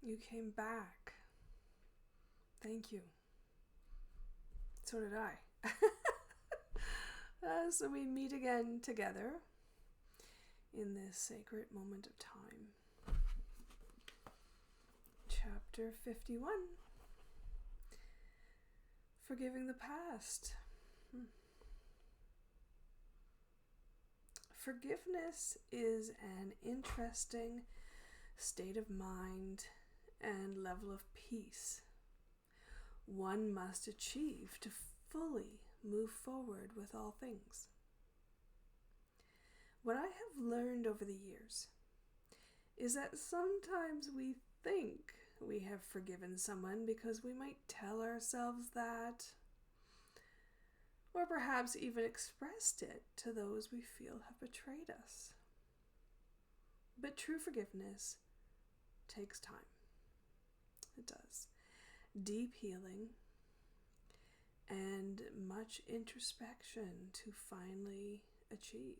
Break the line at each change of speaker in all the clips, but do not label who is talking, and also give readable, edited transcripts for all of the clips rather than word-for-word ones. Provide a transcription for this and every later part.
You came back. Thank you. So did I. So we meet again together in this sacred moment of time. Chapter 51. Forgiving the past. Forgiveness is an interesting state of mind and level of peace one must achieve to fully move forward with all things. What I have learned over the years is that sometimes we think we have forgiven someone because we might tell ourselves that, or perhaps even expressed it to those we feel have betrayed us. But true forgiveness takes time. It does. Deep healing and much introspection to finally achieve.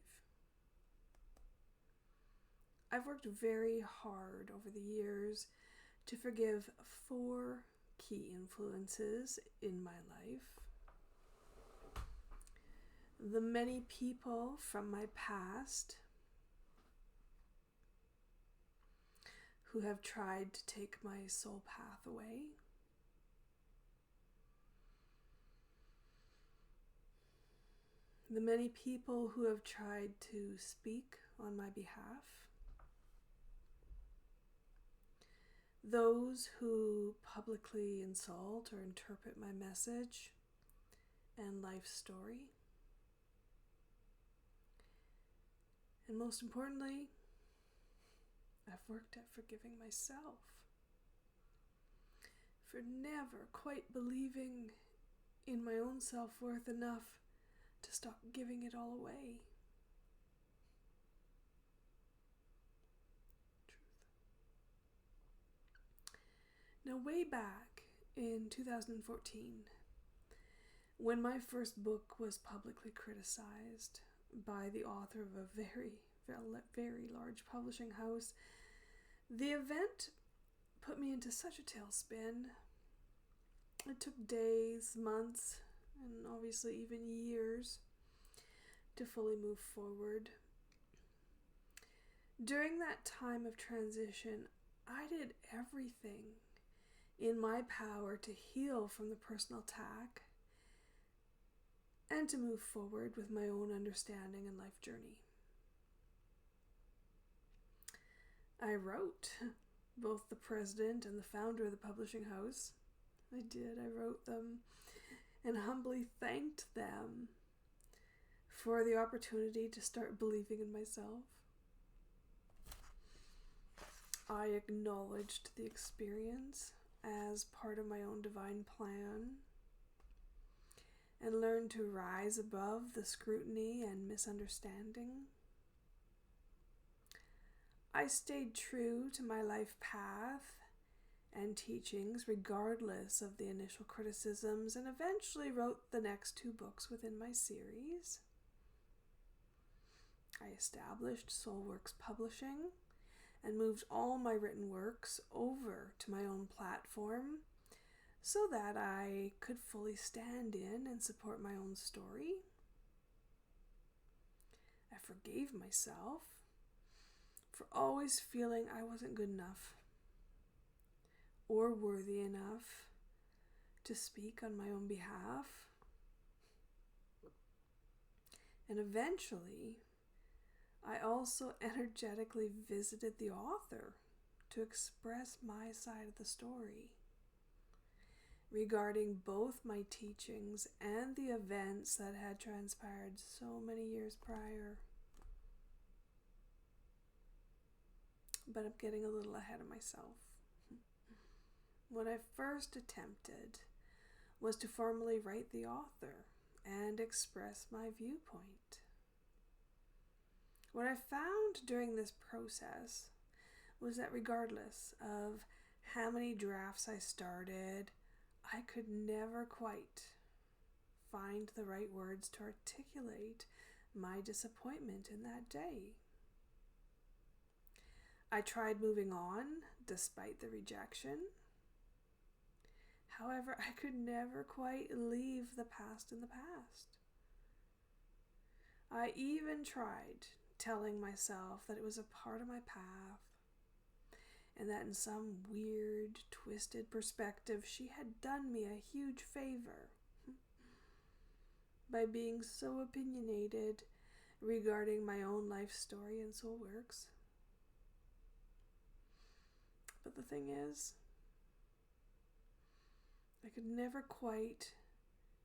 I've worked very hard over the years to forgive 4 key influences in my life. The many people from my past who have tried to take my soul path away. The many people who have tried to speak on my behalf. Those who publicly insult or interpret my message and life story. And most importantly, I've worked at forgiving myself for never quite believing in my own self-worth enough to stop giving it all away. Truth. Now, way back in 2014, when my first book was publicly criticized by the author of a very, very large publishing house, the event put me into such a tailspin. It took days, months, and obviously even years to fully move forward. During that time of transition, I did everything in my power to heal from the personal attack and to move forward with my own understanding and life journey. I wrote both the president and the founder of the publishing house. I wrote them and humbly thanked them for the opportunity to start believing in myself. I acknowledged the experience as part of my own divine plan and learned to rise above the scrutiny and misunderstanding. I stayed true to my life path and teachings regardless of the initial criticisms, and eventually wrote the next 2 books within my series. I established SOULworks Publishing and moved all my written works over to my own platform so that I could fully stand in and support my own story. I forgave myself for always feeling I wasn't good enough or worthy enough to speak on my own behalf. And eventually, I also energetically visited the author to express my side of the story regarding both my teachings and the events that had transpired so many years prior. But I'm getting a little ahead of myself. What I first attempted was to formally write the author and express my viewpoint. What I found during this process was that regardless of how many drafts I started, I could never quite find the right words to articulate my disappointment in that day. I tried moving on despite the rejection. However, I could never quite leave the past in the past. I even tried telling myself that it was a part of my path, and that in some weird, twisted perspective, she had done me a huge favor by being so opinionated regarding my own life story and SOULworks. But the thing is, I could never quite,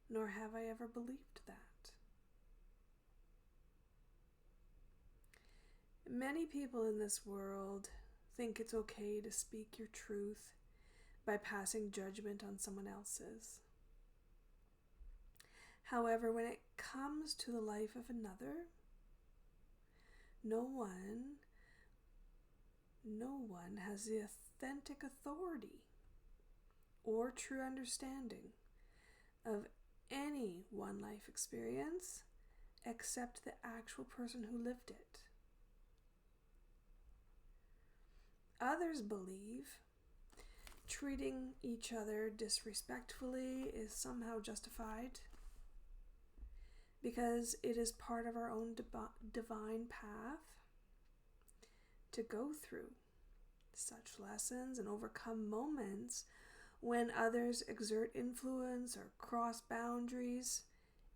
nor have I ever believed that. Many people in this world think it's okay to speak your truth by passing judgment on someone else's. However, when it comes to the life of another, no one has the authentic authority or true understanding of any one life experience except the actual person who lived it. Others believe treating each other disrespectfully is somehow justified because it is part of our own divine path to go through such lessons and overcome moments when others exert influence or cross boundaries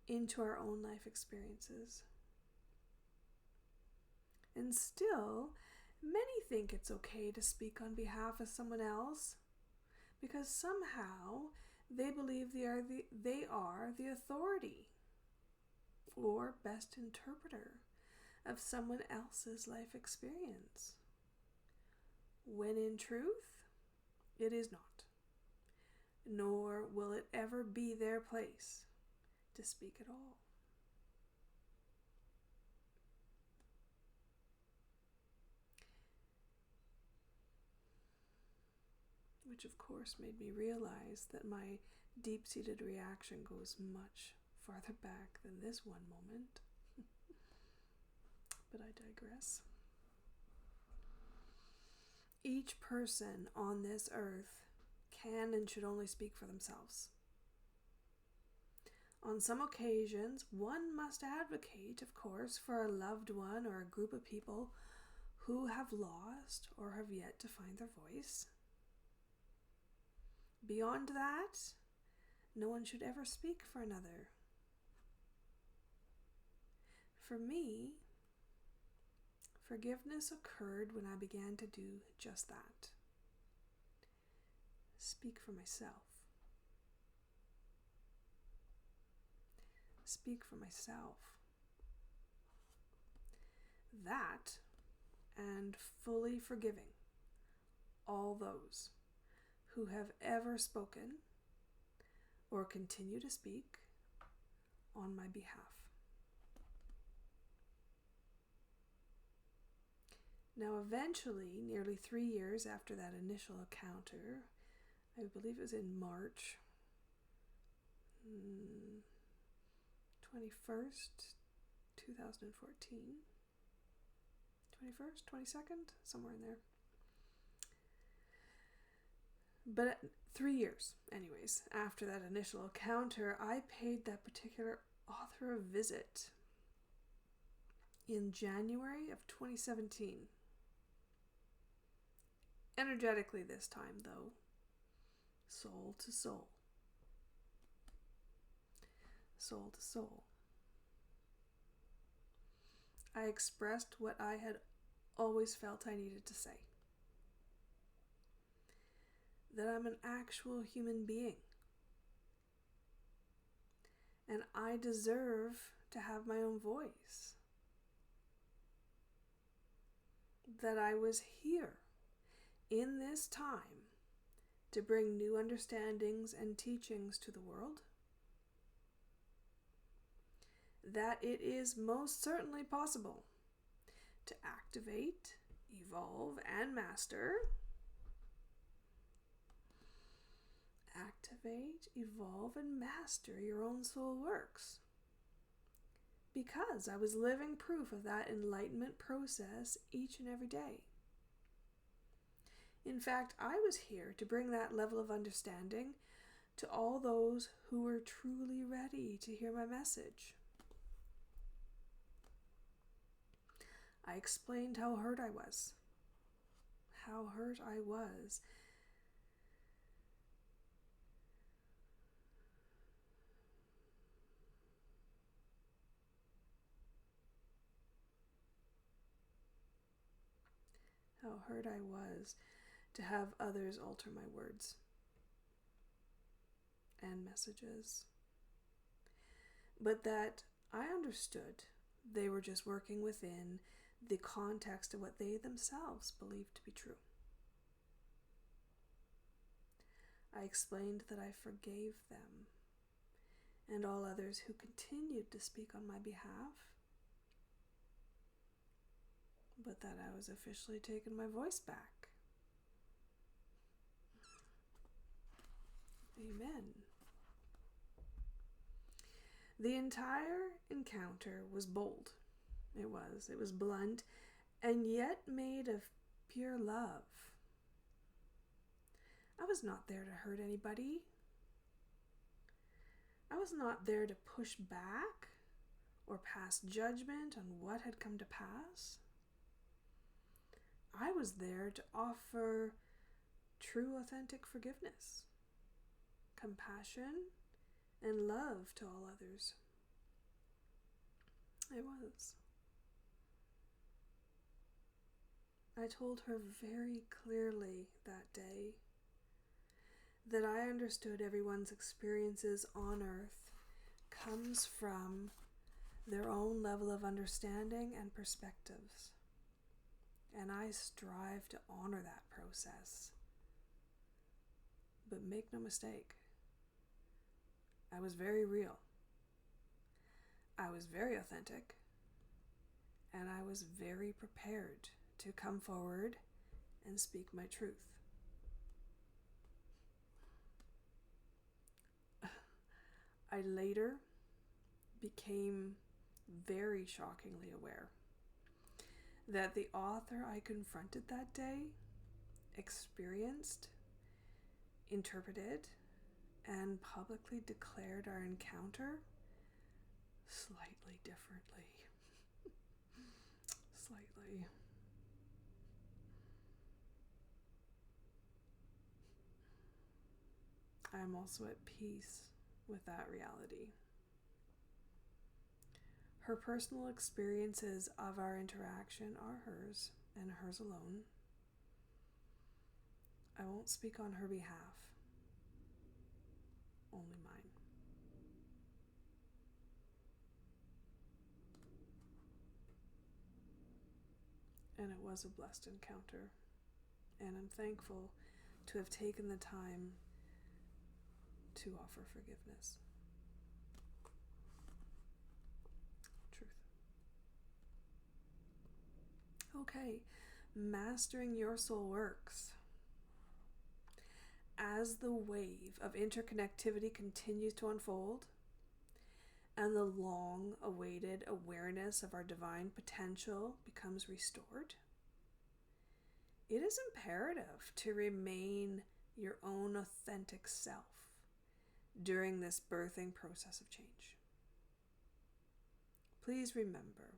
into our own life experiences. And still, many think it's okay to speak on behalf of someone else because somehow they believe they are the authority or best interpreter of someone else's life experience, when in truth, it is not, nor will it ever be their place to speak at all. Which of course made me realize that my deep-seated reaction goes much farther back than this one moment. But I digress. Each person on this earth can and should only speak for themselves. On some occasions, one must advocate, of course, for a loved one or a group of people who have lost or have yet to find their voice. Beyond that, no one should ever speak for another. For me, forgiveness occurred when I began to do just that. Speak for myself. Speak for myself. That, and fully forgiving all those who have ever spoken or continue to speak on my behalf. Now, eventually, nearly 3 years after that initial encounter, I believe it was in March 21st, 2014. 21st, 22nd, somewhere in there. But 3 years, anyways, after that initial encounter, I paid that particular author a visit in January of 2017. Energetically this time, though. Soul to soul. Soul to soul. I expressed what I had always felt I needed to say. That I'm an actual human being. And I deserve to have my own voice. That I was here in this time to bring new understandings and teachings to the world. That it is most certainly possible to activate, evolve, and master. Activate, evolve, and master your own soul works. Because I was living proof of that enlightenment process each and every day. In fact, I was here to bring that level of understanding to all those who were truly ready to hear my message. I explained how hurt I was. How hurt I was. How hurt I was to have others alter my words and messages. But that I understood they were just working within the context of what they themselves believed to be true. I explained that I forgave them and all others who continued to speak on my behalf, but that I was officially taking my voice back. Amen. The entire encounter was bold. It was blunt, and yet made of pure love. I was not there to hurt anybody. I was not there to push back or pass judgment on what had come to pass. I was there to offer true, authentic forgiveness, compassion, and love to all others. I was. I told her very clearly that day that I understood everyone's experiences on earth comes from their own level of understanding and perspectives. And I strive to honor that process. But make no mistake, I was very real. I was very authentic. And I was very prepared to come forward and speak my truth. I later became very shockingly aware that the author I confronted that day experienced, interpreted, and publicly declared our encounter slightly differently. Slightly. I am also at peace with that reality. Her personal experiences of our interaction are hers and hers alone. I won't speak on her behalf, only mine. And it was a blessed encounter, and I'm thankful to have taken the time to offer forgiveness. Truth. Okay, mastering your soul works. As the wave of interconnectivity continues to unfold, and the long-awaited awareness of our divine potential becomes restored, it is imperative to remain your own authentic self during this birthing process of change. Please remember,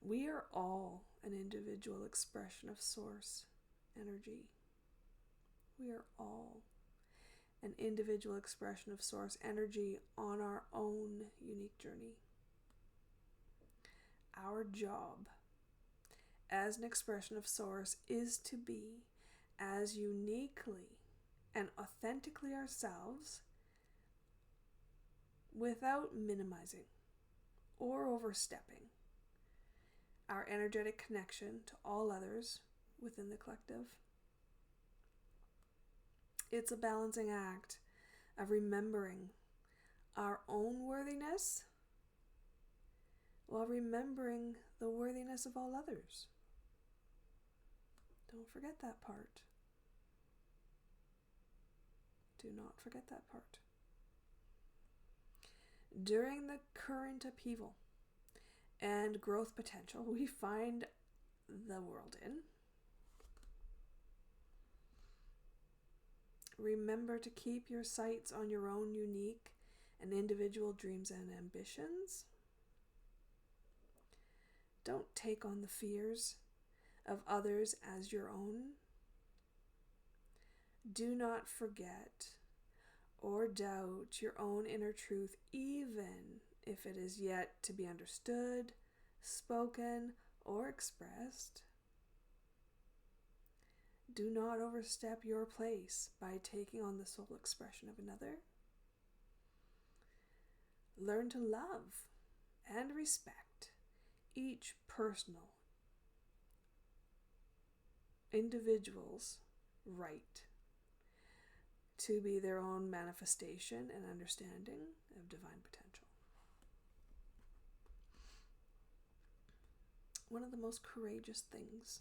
we are all an individual expression of source energy. We are all an individual expression of source energy on our own unique journey. Our job as an expression of source is to be as uniquely and authentically ourselves without minimizing or overstepping our energetic connection to all others within the collective. It's a balancing act of remembering our own worthiness while remembering the worthiness of all others. Don't forget that part. Do not forget that part. During the current upheaval and growth potential we find the world in, remember to keep your sights on your own unique and individual dreams and ambitions. Don't take on the fears of others as your own. Do not forget or doubt your own inner truth, even if it is yet to be understood, spoken, or expressed. Do not overstep your place by taking on the soul expression of another. Learn to love and respect each personal individual's right to be their own manifestation and understanding of divine potential. One of the most courageous things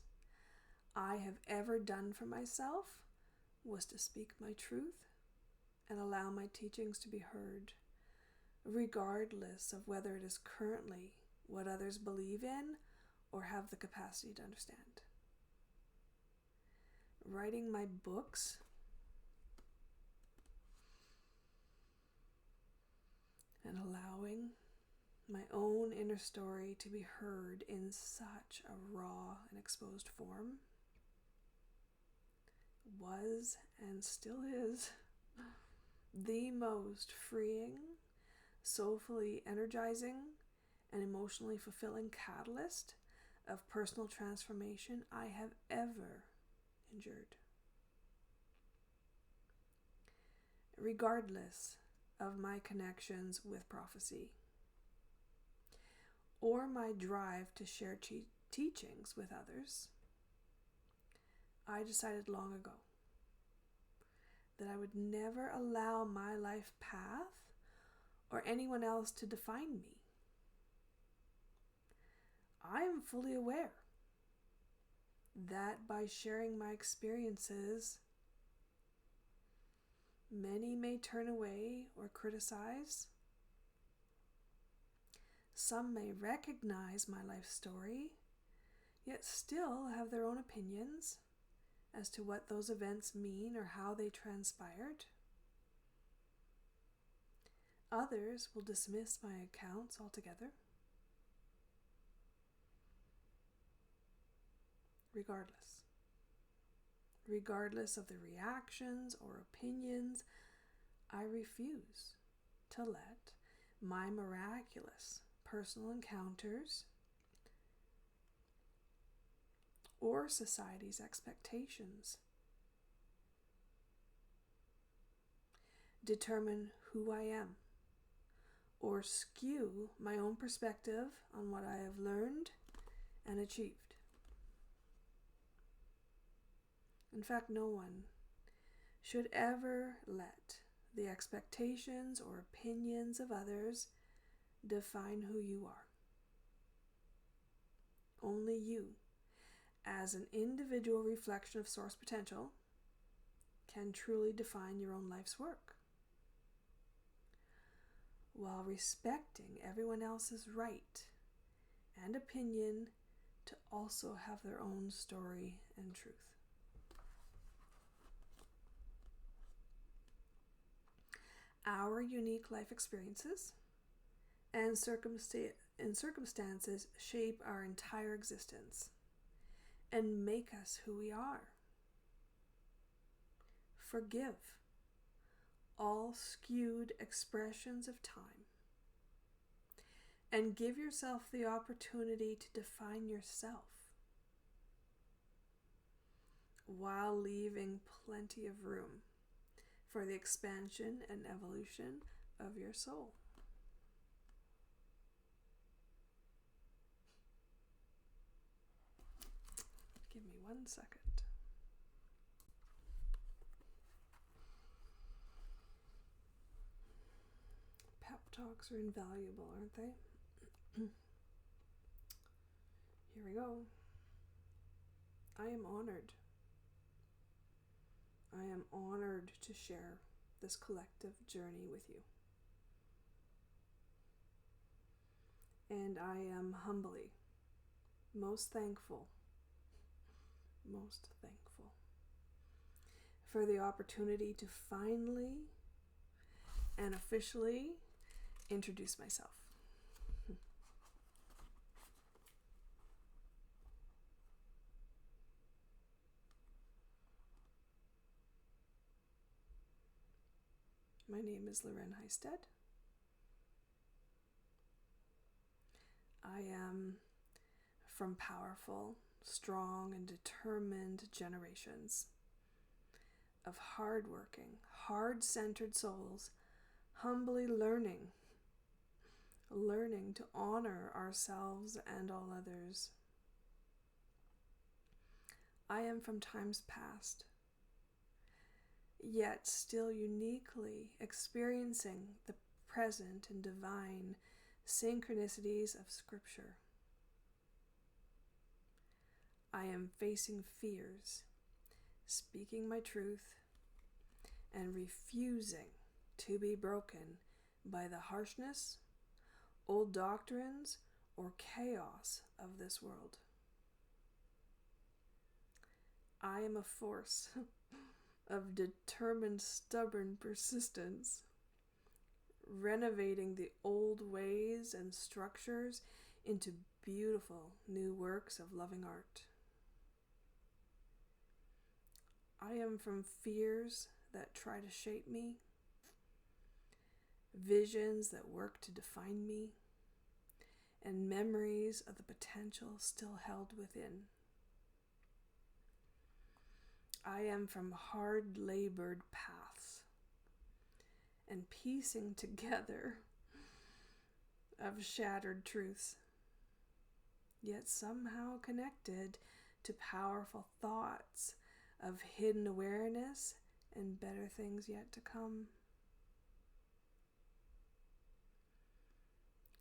I have ever done for myself was to speak my truth and allow my teachings to be heard, regardless of whether it is currently what others believe in or have the capacity to understand. Writing my books and allowing my own inner story to be heard in such a raw and exposed form was and still is the most freeing, soulfully energizing, and emotionally fulfilling catalyst of personal transformation I have ever endured. Regardless of my connections with prophecy or my drive to share teachings with others, I decided long ago that I would never allow my life path or anyone else to define me. I am fully aware that by sharing my experiences, many may turn away or criticize. Some may recognize my life story, yet still have their own opinions as to what those events mean or how they transpired. Others will dismiss my accounts altogether. Regardless of the reactions or opinions, I refuse to let my miraculous personal encounters or society's expectations determine who I am or skew my own perspective on what I have learned and achieved. In fact, no one should ever let the expectations or opinions of others define who you are. Only you, as an individual reflection of source potential, can truly define your own life's work, while respecting everyone else's right and opinion to also have their own story and truth. Our unique life experiences and circumstances shape our entire existence and make us who we are. Forgive all skewed expressions of time and give yourself the opportunity to define yourself while leaving plenty of room for the expansion and evolution of your soul. Give me 1 second. Pep talks are invaluable, aren't they? Here we go. I am honored. I am honored to share this collective journey with you. And I am humbly most thankful for the opportunity to finally and officially introduce myself. My name is Lauren Heistad. I am from powerful, strong, and determined generations of hard-working, heart-centered souls, humbly learning to honor ourselves and all others. I am from times past, yet still uniquely experiencing the present and divine synchronicities of Scripture. I am facing fears, speaking my truth, and refusing to be broken by the harshness, old doctrines, or chaos of this world. I am a force of determined, stubborn persistence, renovating the old ways and structures into beautiful new works of loving art. I am from fears that try to shape me, visions that work to define me, and memories of the potential still held within. I am from hard-labored paths and piecing together of shattered truths, yet somehow connected to powerful thoughts of hidden awareness and better things yet to come.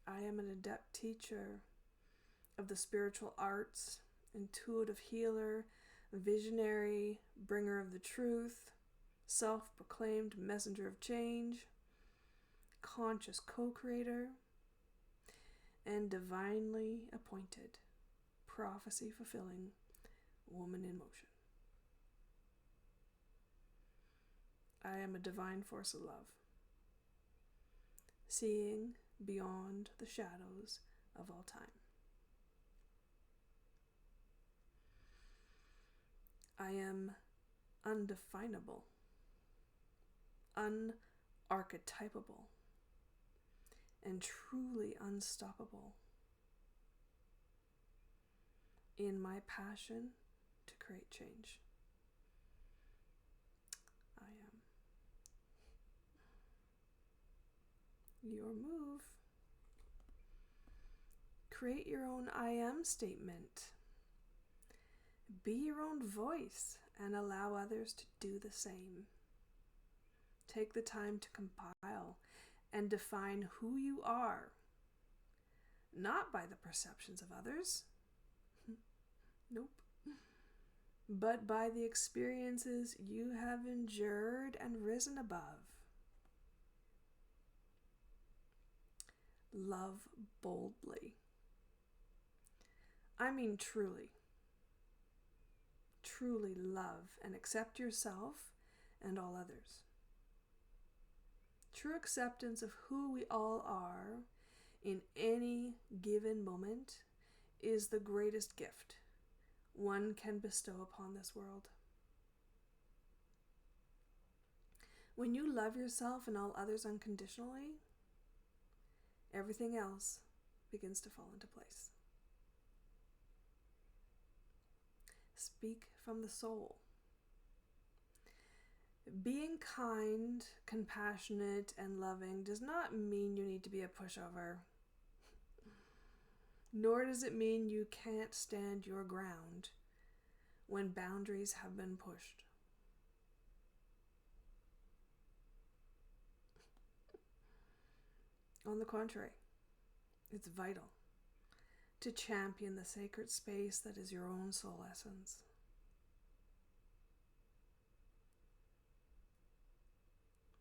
I am an adept teacher of the spiritual arts, intuitive healer, visionary, bringer of the truth, self-proclaimed messenger of change, conscious co-creator, and divinely appointed, prophecy-fulfilling woman in motion. I am a divine force of love, seeing beyond the shadows of all time. I am undefinable, unarchetypable, and truly unstoppable in my passion to create change. I am. Your move. Create your own I am statement. Be your own voice and allow others to do the same. Take the time to compile and define who you are, not by the perceptions of others, nope, but by the experiences you have endured and risen above. Love boldly. I mean truly love and accept yourself and all others. True acceptance of who we all are in any given moment is the greatest gift one can bestow upon this world. When you love yourself and all others unconditionally, everything else begins to fall into place. Speak from the soul. Being kind, compassionate, and loving does not mean you need to be a pushover. Nor does it mean you can't stand your ground when boundaries have been pushed. On the contrary, it's vital to champion the sacred space that is your own soul essence.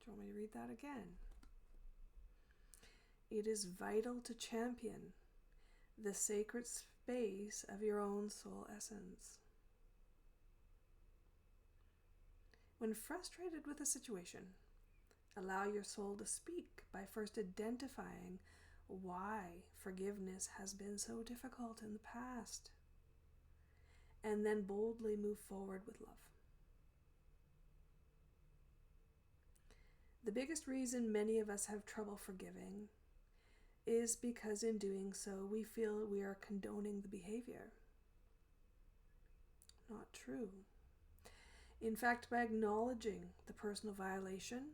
Do you want me to read that again? It is vital to champion the sacred space of your own soul essence. When frustrated with a situation, allow your soul to speak by first identifying why forgiveness has been so difficult in the past, and then boldly move forward with love. The biggest reason many of us have trouble forgiving is because in doing so we feel we are condoning the behavior. Not true. In fact, by acknowledging the personal violation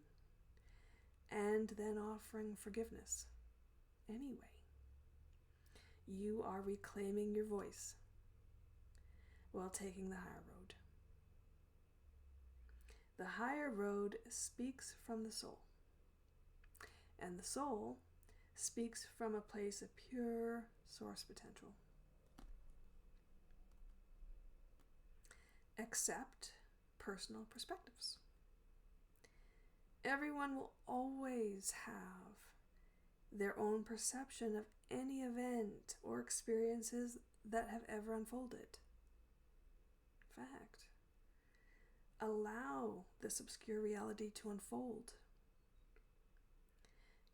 and then offering forgiveness anyway, you are reclaiming your voice while taking the higher road. The higher road speaks from the soul, and the soul speaks from a place of pure source potential. Accept personal perspectives. Everyone will always have their own perception of any event or experiences that have ever unfolded. In fact, allow this obscure reality to unfold.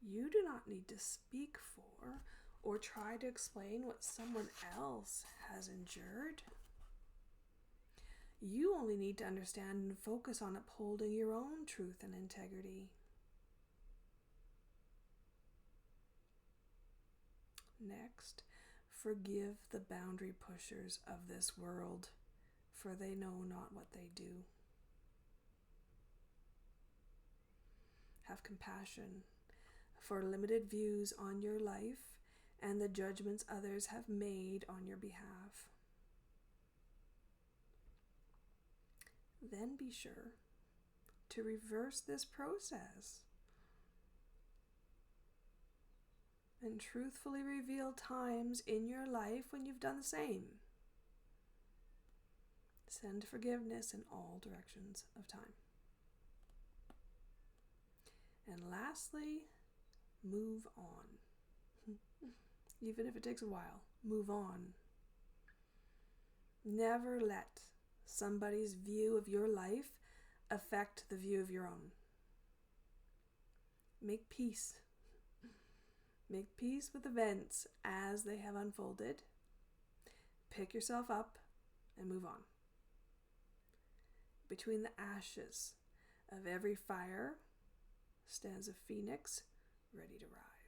You do not need to speak for or try to explain what someone else has endured. You only need to understand and focus on upholding your own truth and integrity. Next, forgive the boundary pushers of this world, for they know not what they do. Have compassion for limited views on your life and the judgments others have made on your behalf. Then be sure to reverse this process and truthfully reveal times in your life when you've done the same. Send forgiveness in all directions of time. And lastly, move on. Even if it takes a while, move on. Never let somebody's view of your life affect the view of your own. Make peace. Make peace with events as they have unfolded. Pick yourself up and move on. Between the ashes of every fire stands a phoenix ready to rise.